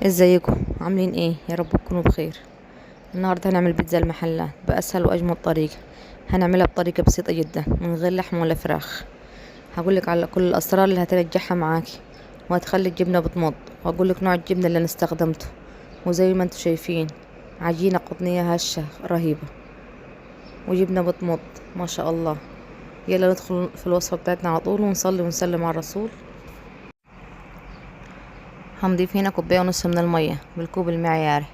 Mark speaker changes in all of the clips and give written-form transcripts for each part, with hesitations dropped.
Speaker 1: ازيكم عاملين ايه؟ يا رب تكونوا بخير. النهارده هنعمل بيتزا المحلات باسهل واجمل طريقه. هنعملها بطريقه بسيطه جدا من غير لحم ولا فراخ. هقولك على كل الاسرار اللي هتنجحها معاكي وهتخلي الجبنه بتمض، وهقولك نوع الجبنه اللي انا استخدمته. وزي ما انتم شايفين عجينه قطنيه هشه رهيبه وجبنه بتمض ما شاء الله. يلا ندخل في الوصفه بتاعتنا على طول ونصلي ونسلم على الرسول. هنضيف هنا كوباية ونص من المية بالكوب المعياري،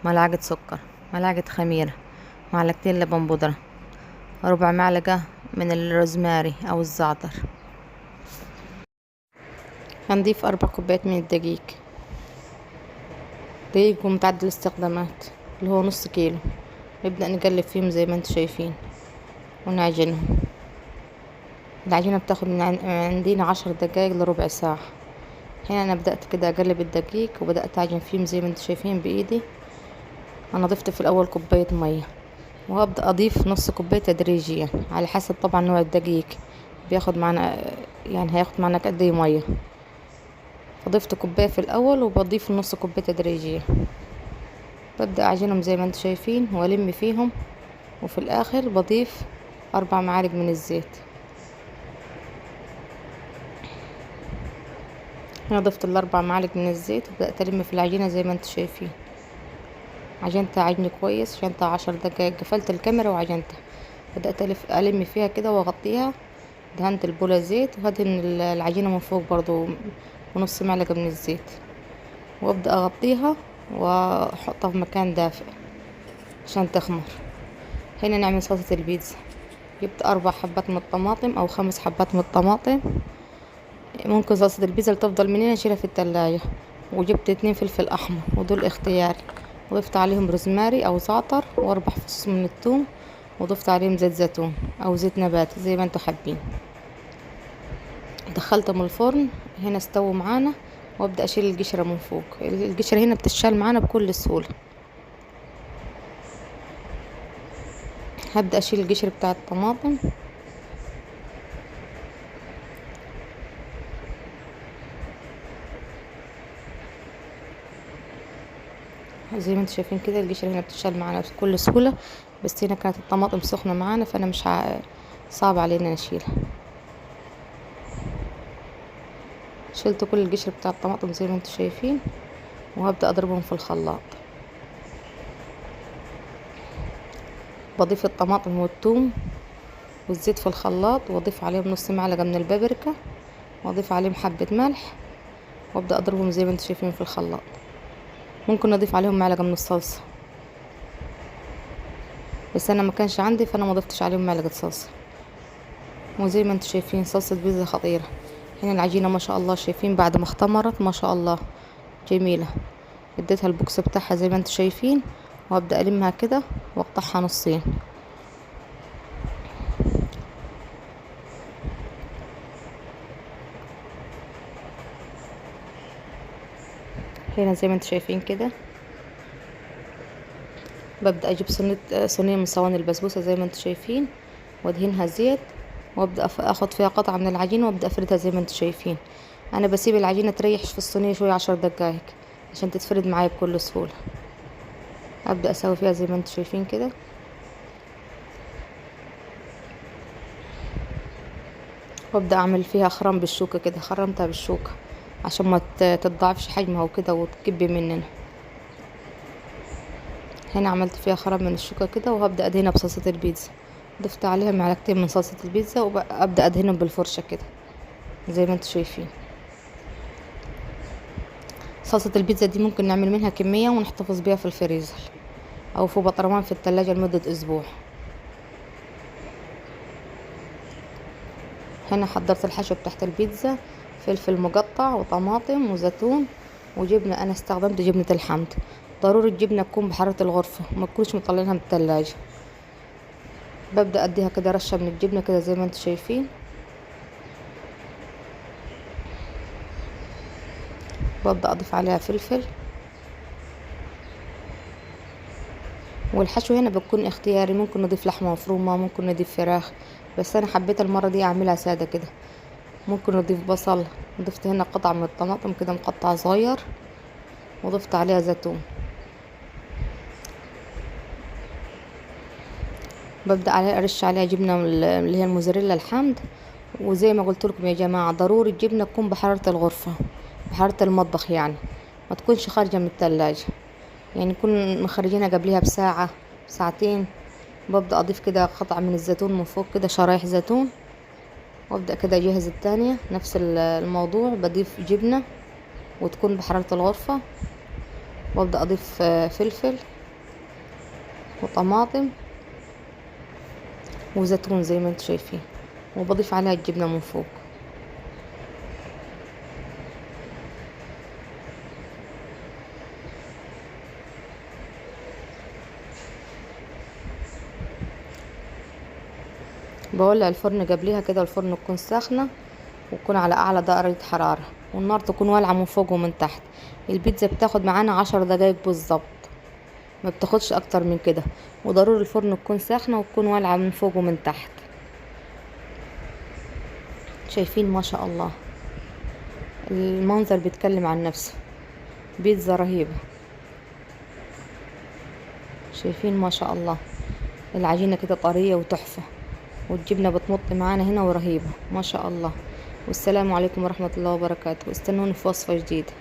Speaker 1: ملعقة سكر، ملعقة خميرة، معلقتين لبن بودرة، ربع معلقة من الروزماري أو الزعتر. هنضيف 4 كوبايات من الدقيق، دقيق متعدد الاستخدامات اللي هو نص كيلو. نبدأ نقلب فيهم زي ما انتم شايفين ونعجنهم. العجينة بتاخد من عندنا 10 دقايق لربع ساعة. هنا انا بدأت كده اقلب الدقيق وبدأت اعجن فيهم زي ما انتم شايفين بايدي. انا ضفت في الاول كوباية مية، وهبدأ اضيف نص كوباية تدريجيا على حسب طبعا نوع الدقيق بياخد معنا، يعني هياخد معنا قد ايه مية. فضفت كوباية في الاول وبضيف نص كوباية تدريجيا. ببدأ اعجنهم زي ما انتم شايفين والم فيهم، وفي الاخر بضيف 4 معالق من الزيت. هنا ضفت ال4 معالق من الزيت وبدأت الم في العجينة زي ما انتم شايفين. عجنتها عجن كويس، عجنتها 10 دقايق، قفلت الكاميرا وعجنتها. بدأت ألم فيها كده وأغطيها. دهنت البولة زيت وهدهن العجينة من فوق برضو ونص معلقة من الزيت، وأبدأ أغطيها وأحطها في مكان دافئ عشان تخمر. هنا نعمل صلصة البيتزا. جبت 4 حبات من الطماطم أو 5 حبات من الطماطم. ممكن صلصة البيتزا اللي تفضل مننا نشيلها في التلاجة. وجبت 2 فلفل أحمر ودول اختياري، وضفت عليهم روزماري أو زعتر و4 فصوص من الثوم، وضفت عليهم زيت زيتون أو زيت نباتي زي ما انتوا حابين. دخلتهم الفرن. هنا استووا معانا، وابدأ اشيل القشرة من فوق. القشرة هنا بتشال معانا بكل سهولة. هبدأ اشيل القشر بتاع الطماطم. زي ما انتوا شايفين كده القشرة هنا بتشال معانا بكل سهولة، بس هنا كانت الطماطم سخنة معانا فانا مش صعب علينا نشيلها. شلت كل القشر بتاع الطماطم زي ما انتوا شايفين، وهبدأ اضربهم في الخلاط. بضيف الطماطم والثوم والزيت في الخلاط، واضيف عليهم نص معلقة من البابريكا، واضيف عليهم حبة ملح، وابدأ اضربهم زي ما انتوا شايفين في الخلاط. ممكن اضيف عليهم معلقة من الصلصة، بس انا ما كانش عندي فانا ما ضفتش عليهم معلقة صلصة. وزي ما انتوا شايفين صلصة بيتزا خطيرة. هنا العجينة ما شاء الله شايفين بعد ما اختمرت ما شاء الله جميلة. اديتها البوكس بتاعها زي ما انتوا شايفين، وابدأ المها كده واقطعها نصين. هنا زي ما انتوا شايفين كده ببدأ اجيب صينية من صواني البسبوسة زي ما انتوا شايفين، وادهنها زيت، وابدأ اخد فيها قطعة من العجينة وابدأ افردها زي ما انتوا شايفين. انا بسيب العجينة تريح في الصينية شوية 10 دقايق عشان تتفرد معايا بكل سهولة. ابدأ اسوي فيها زي ما انتوا شايفين كده، وابدأ اعمل فيها خرم بالشوكة كده. خرمتها بالشوكة عشان ما تتضاعفش حجمها وكده وتكبي مننا. هنا عملت فيها خرم من الشوكة كده، وهبدأ ادهنها بصلصة البيتزا. ضفت عليها معلقتين من صلصة البيتزا وابدأ ادهنهم بالفرشة كده زي ما انتوا شايفين. صلصة البيتزا دي ممكن نعمل منها كمية ونحتفظ بيها في الفريزر او في بطرمان في التلاجة لمدة اسبوع. هنا حضرت الحشو تحت البيتزا: فلفل مقطع وطماطم وزيتون وجبنة. انا استخدمت جبنة الحمد. ضروري الجبنة تكون بحرارة الغرفة، ما تكونش مطلعينها من التلاجة. ببدأ اديها كده رشة من الجبنة كده زي ما انتوا شايفين. ببدأ اضيف عليها فلفل. والحشو هنا بتكون اختياري، ممكن نضيف لحمة مفرومة، ممكن نضيف فراخ، بس انا حبيت المرة دي اعملها سادة كده. ممكن نضيف بصل. ضفت هنا قطع من الطماطم كده مقطع صغير، وضفت عليها زيتون. ببدأ عليها ارش عليها جبنة اللي هي الموزاريلا الحامض. وزي ما قلت لكم يا جماعة، ضروري الجبنة تكون بحرارة الغرفة، بحرارة المطبخ يعني، ما تكونش خارجة من التلاجة، يعني نكون مخرجينها قبلها بساعة ساعتين. ببدأ اضيف كده قطعة من الزيتون من فوق كده، شرايح زيتون. وابدأ كده اجهز التانية نفس الموضوع، بضيف جبنة وتكون بحرارة الغرفة. وابدأ اضيف فلفل وطماطم وزيتون زي ما انتم شايفين، وبضيف عليها الجبنة من فوق. بولع الفرن قبليها كده، والفرن تكون ساخنة وتكون على اعلى درجة حرارة، والنار تكون والعة من فوق ومن تحت. البيتزا بتاخد معانا 10 دقايق بالظبط، ما بتاخدش اكتر من كده. وضروري الفرن تكون ساخنة وتكون والعة من فوق ومن تحت. شايفين ما شاء الله المنظر بيتكلم عن نفسه، بيتزا رهيبة. شايفين ما شاء الله العجينة كده طرية وتحفة، والجبنة بتمط معانا هنا ورهيبة ما شاء الله. والسلام عليكم ورحمة الله وبركاته. استنوني في وصفة جديدة.